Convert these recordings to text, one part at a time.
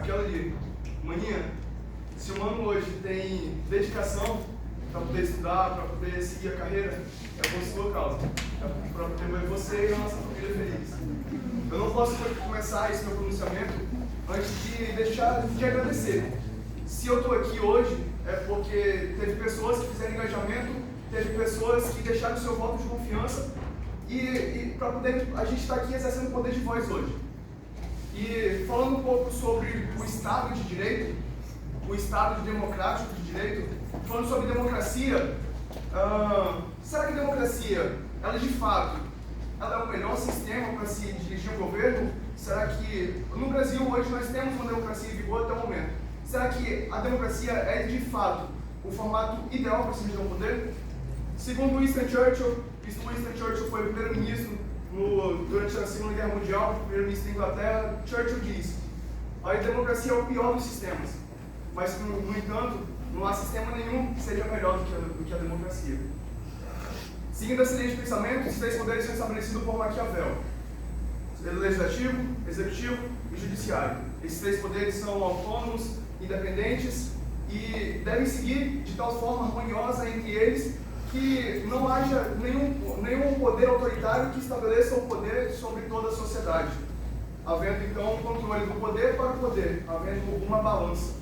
aquela ali, maninha, se o mano hoje tem dedicação para poder estudar, para poder seguir a carreira, é por sua causa. É para poder ver você e a nossa família feliz. Eu não posso começar esse meu pronunciamento antes de deixar de agradecer. Se eu estou aqui hoje, é porque teve pessoas que fizeram engajamento, teve pessoas que deixaram o seu voto de confiança e para poder a gente estar aqui exercendo o poder de voz hoje. E falando um pouco sobre o Estado de Direito, o Estado democrático de Direito, falando sobre democracia, será que a democracia, ela de fato, ela é o melhor sistema para se dirigir um governo? Será que no Brasil hoje nós temos uma democracia em vigor até o momento? Será que a democracia é de fato o formato ideal para se dirigir um poder? Segundo Winston Churchill foi o primeiro-ministro durante a Segunda Guerra Mundial, primeiro-ministro da Inglaterra. Churchill diz: a democracia é o pior dos sistemas, mas, no entanto, não há sistema nenhum que seja melhor do que a democracia. Seguindo essa linha de pensamento, os três poderes são estabelecidos por Maquiavel: legislativo, executivo e judiciário. Esses três poderes são autônomos, independentes e devem seguir de tal forma harmoniosa entre eles que não haja nenhum poder autoritário que estabeleça o poder sobre toda a sociedade, havendo então um controle do poder para o poder, havendo uma balança.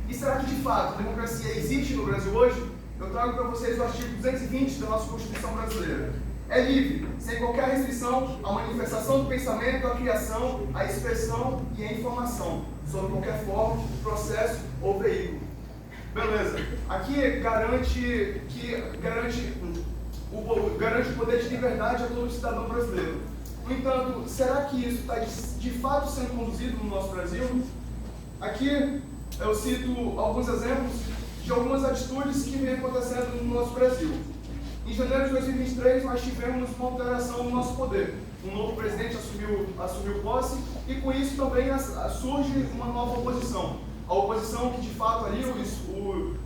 E será que de fato a democracia existe no Brasil hoje? Eu trago para vocês o artigo 220 da nossa Constituição brasileira. É livre, sem qualquer restrição, a manifestação do pensamento, a criação, a expressão e a informação, sob qualquer forma, processo ou veículo. Beleza. Aqui garante o poder de liberdade a todo cidadão brasileiro. No entanto, será que isso está de fato sendo conduzido no nosso Brasil? Aqui eu cito alguns exemplos de algumas atitudes que vêm acontecendo no nosso Brasil. Em janeiro de 2023, nós tivemos uma alteração no nosso poder. Um novo presidente assumiu posse e com isso também surge uma nova oposição. A oposição que de fato ali,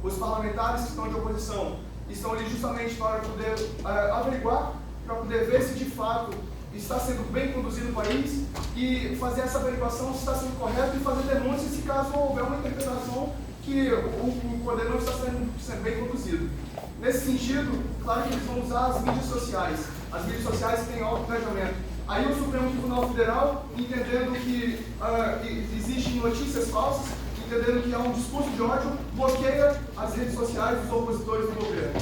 os parlamentares que estão de oposição, estão ali justamente para poder averiguar, para poder ver se de fato está sendo bem conduzido o país e fazer essa averiguação se está sendo correto e fazer denúncias se caso houver uma interpretação que o poder não está sendo bem conduzido. Nesse sentido, claro que eles vão usar as mídias sociais. As mídias sociais têm alto engajamento. Aí o Supremo Tribunal Federal, entendendo que existem notícias falsas, entendendo que há um discurso de ódio, bloqueia as redes sociais dos opositores do governo.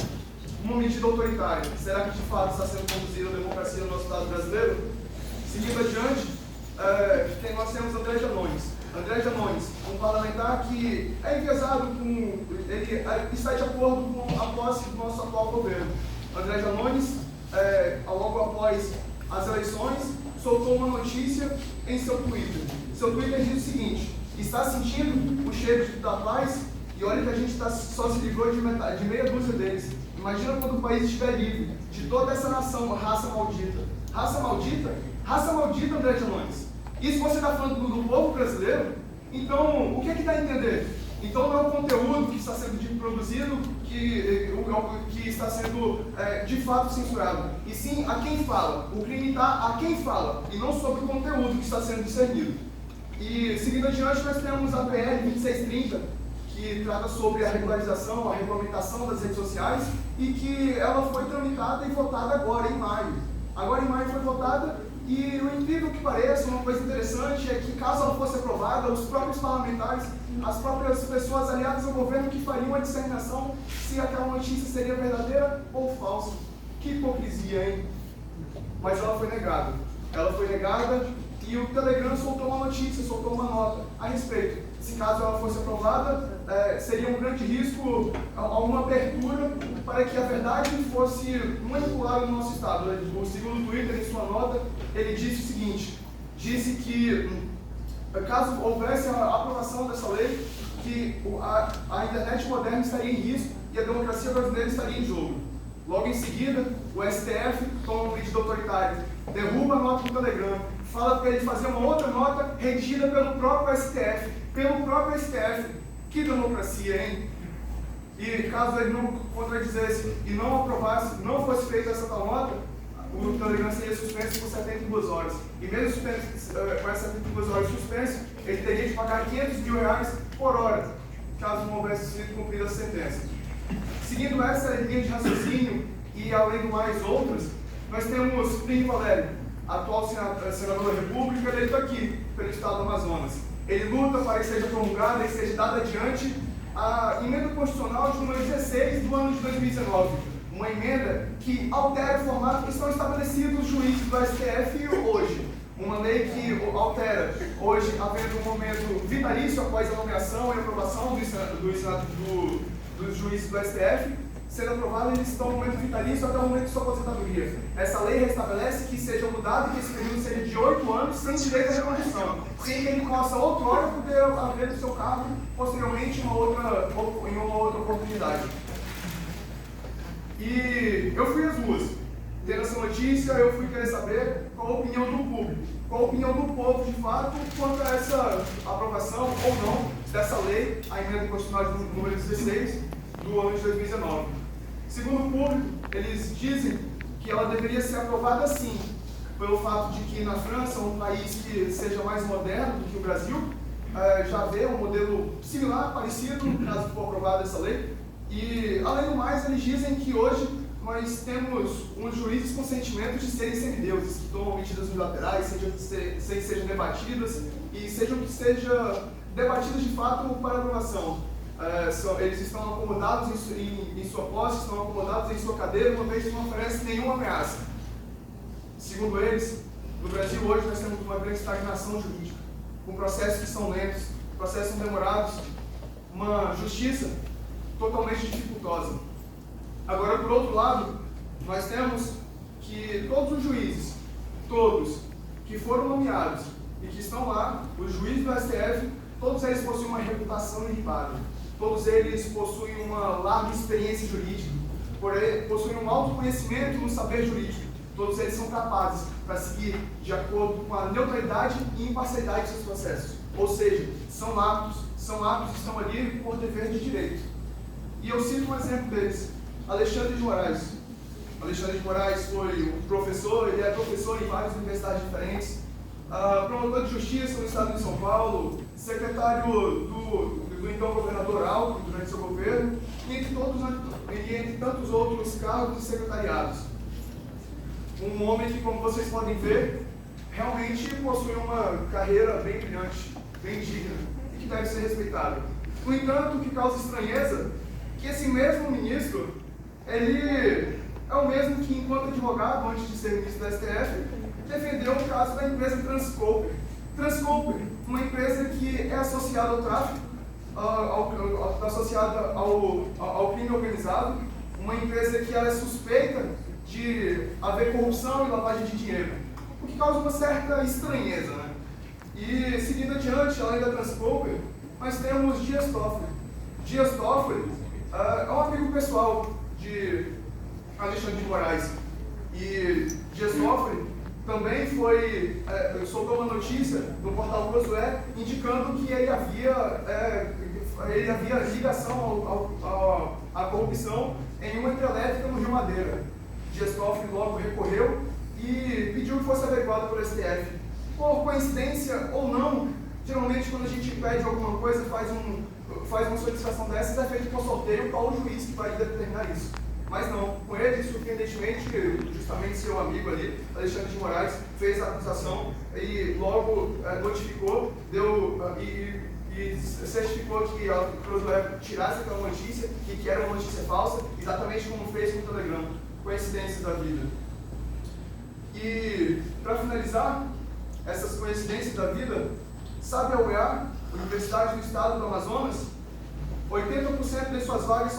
Uma medida autoritária. Será que de fato está sendo conduzida a democracia no nosso Estado brasileiro? Seguindo adiante, nós temos André Janones. André Janones, um parlamentar que é enviesado ele está de acordo com a posse do nosso atual governo. André Janones, logo após as eleições, soltou uma notícia em seu Twitter. Seu Twitter diz o seguinte: está sentindo o cheiro da paz? E olha que a gente só se livrou de meia dúzia deles. Imagina quando o país estiver livre de toda essa nação, raça maldita. Raça maldita? Raça maldita, André Janones. E se você está falando do povo brasileiro, então o que é que dá a entender? Então não é o conteúdo que está sendo produzido que está sendo de fato censurado, e sim a quem fala. O crime está a quem fala, e não sobre o conteúdo que está sendo discernido. E seguindo adiante, nós temos a PL 2630, que trata sobre a regularização, a regulamentação das redes sociais, e que ela foi tramitada e votada agora, em maio. Agora em maio foi votada. E o incrível que pareça, uma coisa interessante é que, caso ela fosse aprovada, os próprios parlamentares, as próprias pessoas aliadas ao governo que fariam a disseminação se aquela notícia seria verdadeira ou falsa. Que hipocrisia, hein? Mas ela foi negada. Ela foi negada e o Telegram soltou uma notícia, soltou uma nota a respeito. Se caso ela fosse aprovada, seria um grande risco a uma abertura para que a verdade fosse manipulada no nosso Estado. O segundo Twitter, em sua nota, ele disse o seguinte: disse que, caso houvesse a aprovação dessa lei, que a internet moderna estaria em risco e a democracia brasileira estaria em jogo. Logo em seguida, o STF toma uma medida autoritária, derruba a nota do Telegram, fala para ele fazer uma outra nota redigida pelo próprio STF. Pelo próprio STF. Que democracia, hein? E caso ele não contradizesse e não aprovasse, não fosse feita essa tal nota, o Telegram seria suspenso por 72 horas. E mesmo suspenso, com essas 72 horas suspenso, ele teria de pagar R$500 mil por hora, caso não houvesse sido cumprida a sentença. Seguindo essa linha de raciocínio e além do mais outras, nós temos Plínio Valério, atual senador da República, eleito aqui pelo Estado do Amazonas. Ele luta para que seja promulgada e seja dada adiante a emenda constitucional de número 16 do ano de 2019, uma emenda que altera o formato que estão estabelecidos os juízes do STF hoje. Uma lei que altera, hoje, havendo um momento vitalício após a nomeação e aprovação dos juízes do STF, sendo aprovado, eles estão no momento vitalício até o momento de sua aposentadoria. Essa lei restabelece que seja mudado e que esse período seja de 8 anos sem direito à recondução, sem que ele possa outrora poder haver do seu cargo posteriormente em uma outra oportunidade. E eu fui às ruas. Tendo essa notícia, eu fui querer saber qual a opinião do público, qual a opinião do povo, de fato, quanto a essa aprovação ou não dessa lei, a emenda constitucional número 16 do ano de 2019. Segundo o público, eles dizem que ela deveria ser aprovada sim, pelo fato de que na França, um país que seja mais moderno do que o Brasil, já vê um modelo similar, parecido, caso for aprovada essa lei. E, além do mais, eles dizem que hoje nós temos uns juízes com sentimento de serem semideuses, que tomam medidas unilaterais, sejam debatidas e sejam debatidas de fato para aprovação. Eles estão acomodados em sua posse, estão acomodados em sua cadeira, uma vez que não oferece nenhuma ameaça. Segundo eles, no Brasil hoje nós temos uma grande estagnação jurídica, com processos que são lentos, processos demorados, uma justiça totalmente dificultosa. Agora, por outro lado, nós temos que todos os juízes, todos que foram nomeados e que estão lá, os juízes do STF, todos eles possuem uma reputação ilibada. Todos eles possuem uma larga experiência jurídica, porém, possuem um alto conhecimento no saber jurídico. Todos eles são capazes para seguir de acordo com a neutralidade e imparcialidade de seus processos. Ou seja, são aptos e estão ali por dever de direito. E eu cito um exemplo deles, Alexandre de Moraes. Alexandre de Moraes foi um professor, ele é professor em várias universidades diferentes, promotor de justiça no estado de São Paulo, secretário do então governador Alckmin durante seu governo, e entre tantos outros cargos e secretariados. Um homem que, como vocês podem ver, realmente possui uma carreira bem brilhante, bem digna, e que deve ser respeitado. No entanto, o que causa estranheza que esse mesmo ministro, ele é o mesmo que, enquanto advogado, antes de ser ministro da STF, defendeu o caso da empresa Transcoper. Transcoper, uma empresa que é associada ao tráfico, associada ao crime organizado, uma empresa que ela é suspeita de haver corrupção e lavagem de dinheiro, o que causa uma certa estranheza, né? E, seguindo adiante, além da Transcoper, nós temos Dias Toffoli. Dias Toffoli é um amigo pessoal de Alexandre de Moraes. E Dias Toffoli também soltou uma notícia no portal Josué indicando que ele havia ligação à corrupção em uma hidrelétrica no Rio Madeira. Dias Toffoli logo recorreu e pediu que fosse averiguado pelo STF. Por coincidência ou não, geralmente quando a gente pede alguma coisa, faz uma solicitação dessas, é feito por sorteio qual o juiz que vai determinar isso. Mas não, com ele, surpreendentemente, justamente seu amigo ali, Alexandre de Moraes, fez a acusação e logo notificou, e certificou que a Josué tirasse aquela notícia e que era uma notícia falsa, exatamente como fez com o Telegram. Coincidências da vida. E, para finalizar, essas coincidências da vida, sabe a UEA, Universidade do Estado do Amazonas, 80% de suas vagas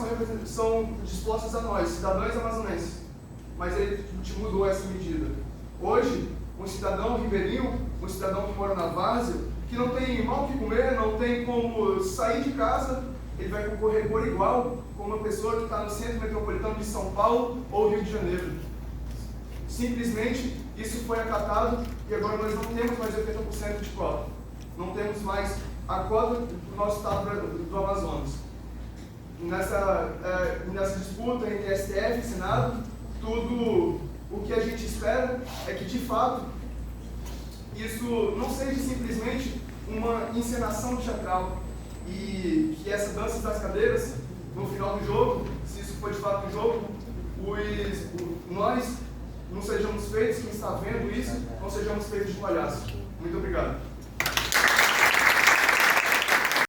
são dispostas a nós, cidadãos amazonenses. Mas ele mudou essa medida. Hoje, um cidadão ribeirinho, um cidadão que mora na várzea, que não tem mal o que comer, não tem como sair de casa, ele vai concorrer por igual com uma pessoa que está no centro metropolitano de São Paulo ou Rio de Janeiro. Simplesmente, isso foi acatado e agora nós não temos mais 80% de cota. Não temos mais a cota do nosso estado do Amazonas. Nessa disputa entre STF e Senado, tudo o que a gente espera é que, de fato, isso não seja simplesmente uma encenação teatral e que essa dança das cadeiras, no final do jogo, se isso for de fato um jogo, nós não sejamos feitos, quem está vendo isso, não sejamos feitos de palhaço. Muito obrigado.